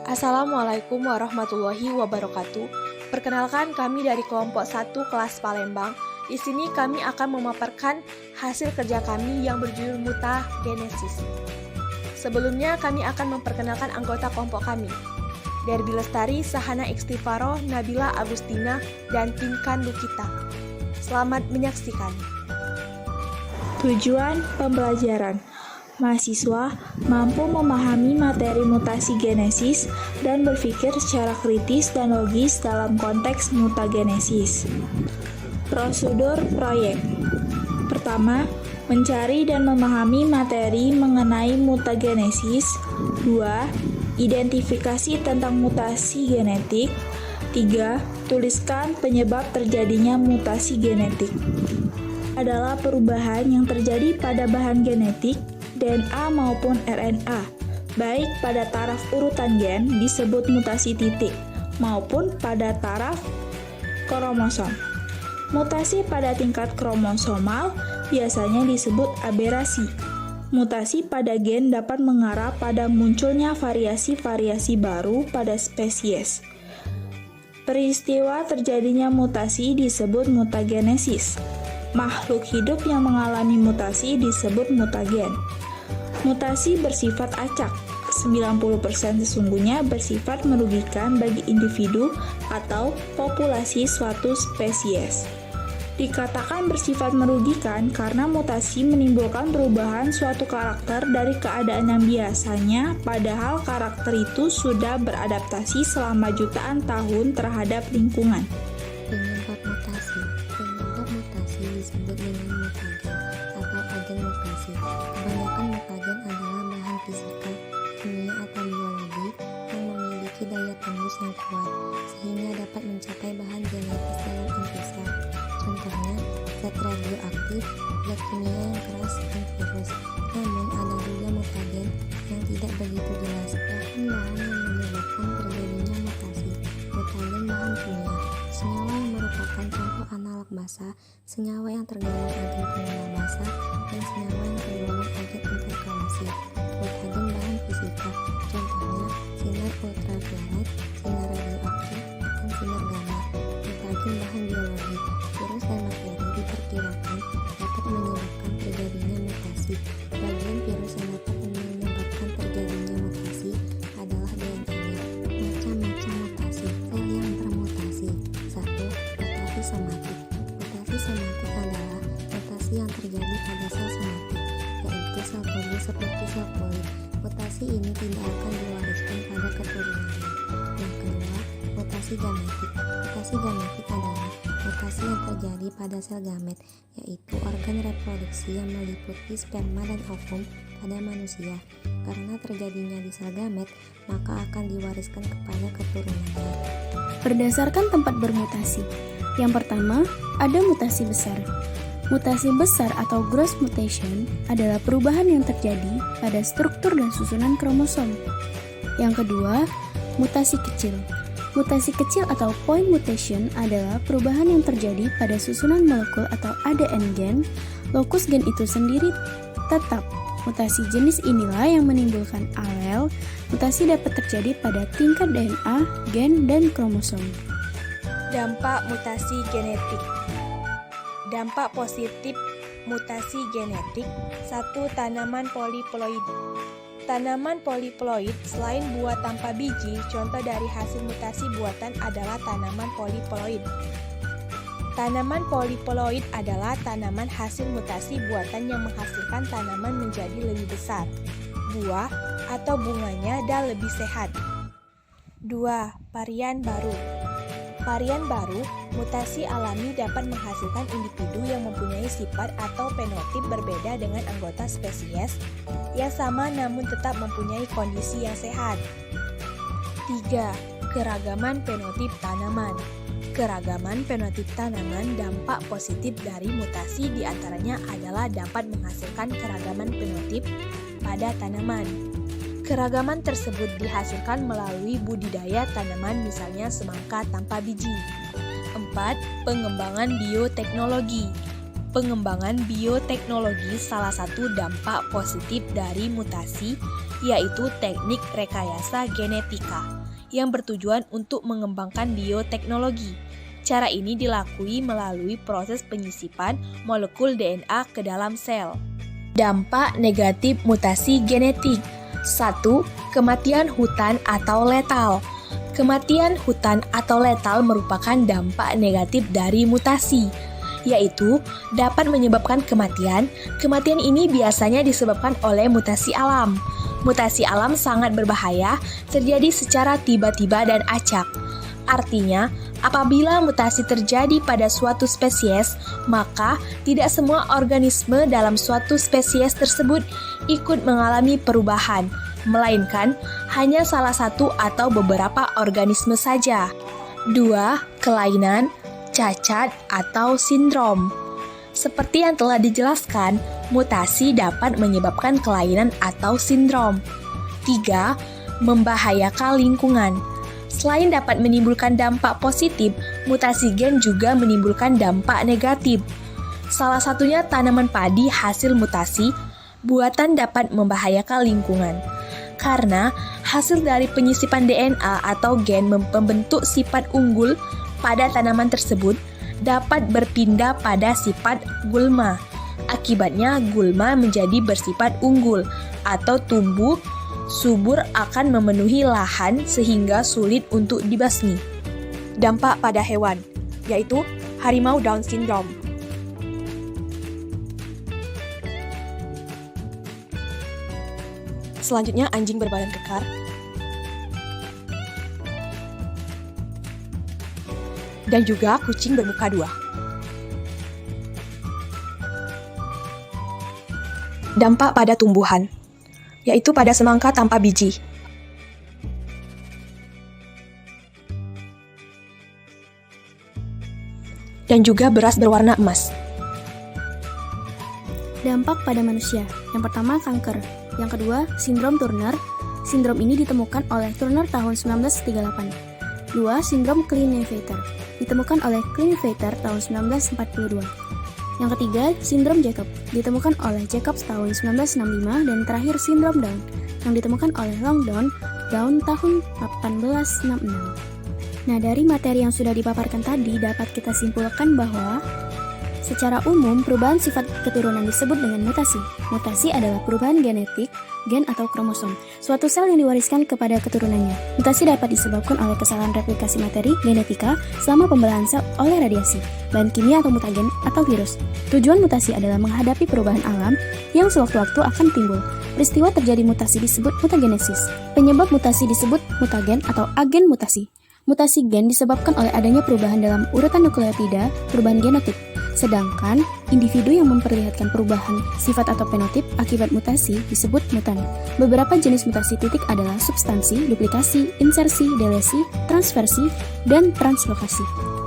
Assalamualaikum warahmatullahi wabarakatuh. Perkenalkan, kami dari kelompok 1 kelas Palembang. Di sini kami akan memaparkan hasil kerja kami yang berjudul mutagenesis. Sebelumnya kami akan memperkenalkan anggota kelompok kami. Derby Lestari, Sahana Istighfaroh, Nabila Agustina, dan Pinkan Lukita. Selamat menyaksikan. Tujuan pembelajaran: mahasiswa mampu memahami materi mutasi genesis dan berpikir secara kritis dan logis dalam konteks mutagenesis. Prosedur proyek: pertama, mencari dan memahami materi mengenai mutagenesis. 2. Identifikasi tentang mutasi genetik. 3. Tuliskan penyebab terjadinya mutasi genetik. Adalah perubahan yang terjadi pada bahan genetik DNA maupun RNA, baik pada taraf urutan gen disebut mutasi titik, maupun pada taraf kromosom. Mutasi pada tingkat kromosomal biasanya disebut aberasi. Mutasi pada gen dapat mengarah pada munculnya variasi-variasi baru pada spesies. Peristiwa terjadinya mutasi disebut mutagenesis. Makhluk hidup yang mengalami mutasi disebut mutagen. Mutasi bersifat acak, 90% sesungguhnya bersifat merugikan bagi individu atau populasi suatu spesies. Dikatakan bersifat merugikan karena mutasi menimbulkan perubahan suatu karakter dari keadaan yang biasanya, padahal karakter itu sudah beradaptasi selama jutaan tahun terhadap lingkungan. Penyebab mutasi disebut dengan mutagen atau agen mutasi. Kebanyakan mutagen adalah bahan fisika, kimia atau biologi yang memiliki daya tembus yang kuat sehingga dapat mencapai bahan genetis dalam inti sel. Contohnya, zat radioaktif, zat kimia yang keras, dan virus. Namun ada juga mutagen yang tidak begitu jelas. Bahan-bahan yang menyebabkan terjadinya mutasi. Mutagen bahan kimia. Senyawa yang merupakan contoh analog basa, senyawa yang tergolong agen pengenal basa, dan senyawa yang tergolong agen interkalasi. Mutagen bahan fisika, contohnya sinar ultraviolet, sinar radioaktif, dan sinar gamma. Mutagen bahan biologi, virus dan bakteri diperkirakan dapat menyebabkan terjadinya mutasi. Bagian virus yang dapat menyebabkan terjadinya mutasi adalah DNA-nya. Macam-macam mutasi. Sel yang bermutasi. 1. Mutasi somatik. Mutasi somatik adalah mutasi yang terjadi pada sel somatik, yaitu sel tubuh seperti sel kulit. Mutasi ini tidak akan diwariskan pada keturunannya. Yang kedua, mutasi gametik. Mutasi gametik adalah mutasi yang terjadi pada sel gamet, yaitu organ reproduksi yang meliputi sperma dan ovum pada manusia. Karena terjadinya di sel gamet, maka akan diwariskan kepada keturunannya. Berdasarkan tempat bermutasi. Yang pertama, ada mutasi besar. Mutasi besar atau gross mutation adalah perubahan yang terjadi pada struktur dan susunan kromosom. Yang kedua, mutasi kecil. Mutasi kecil atau point mutation adalah perubahan yang terjadi pada susunan molekul atau ADN gen. Lokus gen itu sendiri tetap. Mutasi jenis inilah yang menimbulkan alel. Mutasi dapat terjadi pada tingkat DNA, gen, dan kromosom. Dampak mutasi genetik. Dampak positif mutasi genetik. 1. Tanaman poliploid. Tanaman poliploid selain buah tanpa biji, contoh dari hasil mutasi buatan adalah tanaman poliploid. Tanaman poliploid adalah tanaman hasil mutasi buatan yang menghasilkan tanaman menjadi lebih besar, buah atau bunganya dan lebih sehat. 2. Varian baru. Varian baru, mutasi alami dapat menghasilkan individu yang mempunyai sifat atau fenotip berbeda dengan anggota spesies yang sama namun tetap mempunyai kondisi yang sehat. 3. Keragaman fenotip tanaman. Keragaman fenotip tanaman dampak positif dari mutasi diantaranya adalah dapat menghasilkan keragaman fenotip pada tanaman. Keragaman tersebut dihasilkan melalui budidaya tanaman misalnya semangka tanpa biji. 4. Pengembangan bioteknologi. Pengembangan bioteknologi salah satu dampak positif dari mutasi, yaitu teknik rekayasa genetika. yang bertujuan untuk mengembangkan bioteknologi. Cara ini dilalui melalui proses penyisipan molekul DNA ke dalam sel. Dampak negatif mutasi genetik. 1. Kematian hutan atau letal. Kematian hutan atau letal merupakan dampak negatif dari mutasi, yaitu dapat menyebabkan kematian. Kematian ini biasanya disebabkan oleh mutasi alam. Mutasi alam sangat berbahaya, terjadi secara tiba-tiba dan acak. Artinya, apabila mutasi terjadi pada suatu spesies, maka tidak semua organisme dalam suatu spesies tersebut ikut mengalami perubahan, melainkan hanya salah satu atau beberapa organisme saja. 2. Kelainan, cacat, atau sindrom. Seperti yang telah dijelaskan, mutasi dapat menyebabkan kelainan atau sindrom. 3. Membahayakan lingkungan. Selain dapat menimbulkan dampak positif, mutasi gen juga menimbulkan dampak negatif. Salah satunya tanaman padi hasil mutasi buatan dapat membahayakan lingkungan. Karena hasil dari penyisipan DNA atau gen membentuk sifat unggul pada tanaman tersebut dapat berpindah pada sifat gulma. Akibatnya gulma menjadi bersifat unggul atau tumbuh subur akan memenuhi lahan sehingga sulit untuk dibasmi. Dampak pada hewan, yaitu harimau Down syndrome. Selanjutnya anjing berbadan kekar. Dan juga kucing bermuka dua. Dampak pada tumbuhan, yaitu pada semangka tanpa biji. Dan juga beras berwarna emas. Dampak pada manusia. Yang pertama, kanker. Yang kedua, sindrom Turner. Sindrom ini ditemukan oleh Turner tahun 1938. 2. Sindrom Klinefelter. Ditemukan oleh Klinefelter tahun 1942. Yang ketiga, sindrom Jacob. Ditemukan oleh Jacobs tahun 1965. Dan terakhir, sindrom Down yang ditemukan oleh Langdon Down tahun 1866. Nah, dari materi yang sudah dipaparkan tadi dapat kita simpulkan bahwa secara umum, perubahan sifat keturunan disebut dengan mutasi. Mutasi adalah perubahan genetik, gen atau kromosom, suatu sel yang diwariskan kepada keturunannya. Mutasi dapat disebabkan oleh kesalahan replikasi materi, genetika, selama pembelahan sel oleh radiasi, bahan kimia atau mutagen, atau virus. Tujuan mutasi adalah menghadapi perubahan alam yang sewaktu-waktu akan timbul. Peristiwa terjadi mutasi disebut mutagenesis. Penyebab mutasi disebut mutagen atau agen mutasi. Mutasi gen disebabkan oleh adanya perubahan dalam urutan nukleotida, perubahan genotip. Sedangkan individu yang memperlihatkan perubahan sifat atau fenotip akibat mutasi disebut mutan. Beberapa jenis mutasi titik adalah substansi, duplikasi, insersi, delesi, transversi, dan translokasi.